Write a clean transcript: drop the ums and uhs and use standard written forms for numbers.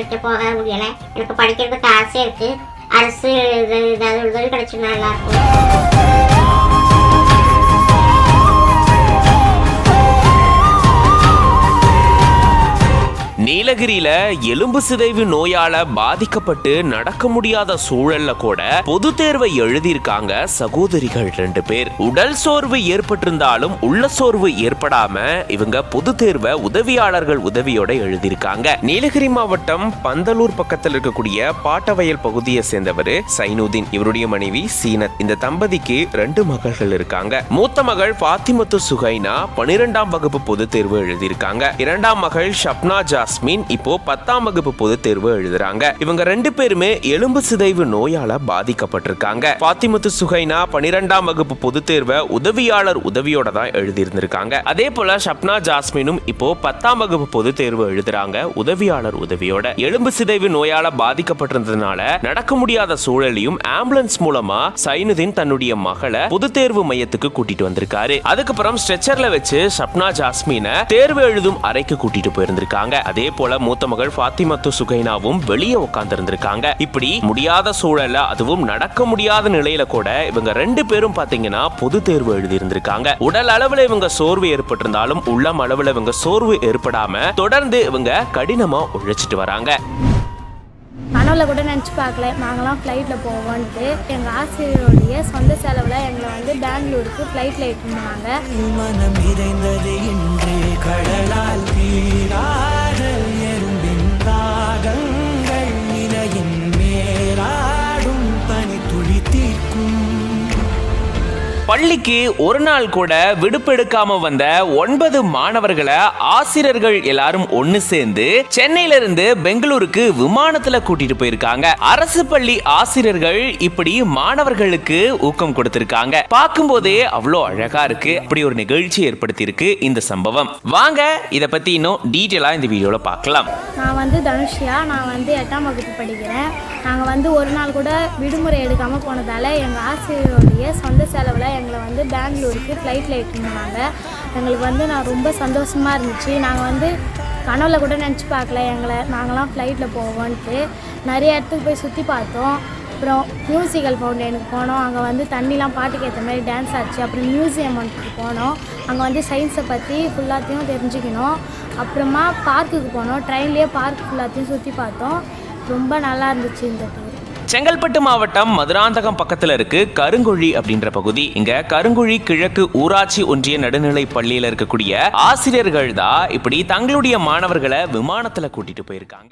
படிக்க போக முடியலை. எனக்கு படிக்கிறதுக்கு ஆசை இருக்குது. அரசு ஏதாவது உதவி கிடைச்சுன்னா நல்லாயிருக்கும். நீலகிரியில எலும்பு சிதைவு நோயால பாதிக்கப்பட்டு நடக்க முடியாத சூழல்ல கூட பொது தேர்வை எழுதியிருக்காங்க சகோதரிகள் 2 பேர். உடல் சோர்வு ஏற்பட்டிருந்தாலும் உள்ள சோர்வு ஏற்படாம இவங்க பொது தேர்வை உதவியாளர்கள் உதவியோட எழுதியிருக்காங்க. நீலகிரி மாவட்டம் பந்தலூர் பக்கத்தில் இருக்கக்கூடிய பாட்டவயல் பகுதியை சேர்ந்தவர் சைனுதீன். இவருடைய மனைவி சீனத். இந்த தம்பதிக்கு 2 மகள்கள் இருக்காங்க. மூத்த மகள் பாத்திமத்து சுகைனா 12ஆம் வகுப்பு பொது தேர்வு எழுதியிருக்காங்க. 2ஆம் மகள் ஷப்னா ஜாஸ்மின் இப்போ 10ஆம் வகுப்பு பொது தேர்வு எழுதுறாங்க. இவங்க 2 பேருமே எலும்பு சிதைவு நோயால பாதிக்கப்பட்டிருக்காங்க. பாத்திமத்து சுகைனா 12ஆம் வகுப்பு பொது தேர்வை உதவியாளர் உதவியோட தான் எழுதியிருந்திருக்காங்க. அதே போல ஷப்னா ஜாஸ்மினும் இப்போ 10ஆம் வகுப்பு பொது தேர்வு எழுதுறாங்க உதவியாளர் உதவியோட. எலும்பு சிதைவு நோயால பாதிக்கப்பட்டிருந்ததுனால நடக்க முடியாத சூழலையும் ஆம்புலன்ஸ் மூலமா சைனுதீன் தன்னுடைய மகளை பொது தேர்வு மையத்துக்கு கூட்டிட்டு வந்திருக்காரு. அதுக்கப்புறம் ஸ்ட்ரெச்சர்ல வச்சு ஷப்னா ஜாஸ்மினை தேர்வு எழுதும் அறைக்கு கூட்டிட்டு போயிருந்திருக்காங்க. அதே போல மூத்த மகள் பாத்திமத்து சுகைனாவும் வெளியே உட்கார்ந்து இருந்திருக்காங்க. இப்படி முடியாத சூழல்ல, அதுவும் நடக்க முடியாத நிலையில கூட இவங்க 2 பேரும் பாத்தீங்கன்னா பொது தேர்வு எழுதி இருந்திருக்காங்க. உடல் அளவுல இவங்க சோர்வு ஏற்பட்டிருந்தாலும் உள்ளம் அளவுல இவங்க சோர்வு ஏற்படாம தொடர்ந்து இவங்க கடினமா உழைச்சிட்டு வராங்க. கனவுல கூட நினச்சி பார்க்கல நாங்களாம் ஃப்ளைட்டில் போவோன்ட்டு. எங்கள் ஆசிரியருடைய சொந்த செலவில் எங்களை வந்து பெங்களூருக்கு ஃப்ளைட்டில் இட்டுன்னு போனாங்க. மனம் இறைந்தது இன்றே கடலால் தீராதல் எறும்பின் தாகங்கள் நிலையின் மேலாடும் பனி துளி தீர்க்கும். பள்ளிக்கு ஒரு நாள் கூட விடுப்பெடுக்காம வந்த 9 மாணவர்களை ஆசிரியர்கள் எல்லாரும் ஒன்னு சேர்ந்து சென்னையில இருந்து பெங்களூருக்கு விமானத்துல கூட்டிட்டு போயிருக்காங்க. அரசு பள்ளி ஆசிரியர்கள் இப்படி மாணவர்களுக்கு ஊக்கம் கொடுத்திருக்காங்க. பார்க்கும் போதே அவ்வளோ அழகா இருக்கு. அப்படி ஒரு நிகழ்ச்சி ஏற்படுத்தி இருக்கு இந்த சம்பவம். வாங்க இத பத்தி இன்னும் டீட்டெயிலா இந்த வீடியோல பார்க்கலாம். நான் வந்து தனுஷியா. நான் வந்து 8ஆம் வகுப்பு படிக்கிறேன். நாங்கள் வந்து ஒரு நாள் கூட விடுமுறை எடுக்காமல் போனதால் எங்கள் ஆசிரியருடைய சொந்த செலவில் எங்களை வந்து பெங்களூருக்கு ஃப்ளைட்டில் இட்டுன்னு போனாங்க. எங்களுக்கு வந்து நான் ரொம்ப சந்தோஷமாக இருந்துச்சு. நாங்கள் வந்து கனவுல கூட நினச்சி பார்க்கல நாங்களாம் ஃப்ளைட்டில் போவோன்ட்டு. நிறைய இடத்துக்கு போய் சுற்றி பார்த்தோம். அப்புறம் மியூசிக்கல் ஃபவுண்டனுக்கு போனோம். அங்கே வந்து தண்ணிலாம் பாட்டுக்கு ஏற்ற மாதிரி டான்ஸ் ஆச்சு. அப்புறம் மியூசியம் ஒன்றுக்கு போனோம். அங்கே வந்து சயின்ஸை பற்றி ஃபுல்லாத்தையும் தெரிஞ்சுக்கணும். அப்புறமா பார்க்குக்கு போனோம். ட்ரெயின்லேயே பார்க் ஃபுல்லாத்தையும் சுற்றி பார்த்தோம். ரொம்ப நல்லா இருந்துச்சு இந்த டூர். செங்கல்பட்டு மாவட்டம் மதுராந்தகம் பக்கத்துல இருக்கு கருங்குழி அப்படின்ற பகுதி. இங்க கருங்குழி கிழக்கு ஊராட்சி ஒன்றிய நடுநிலை பள்ளியில இருக்கக்கூடிய ஆசிரியர்கள் தான் இப்படி தங்களுடைய மாணவர்களை விமானத்துல கூட்டிட்டு போயிருக்காங்க.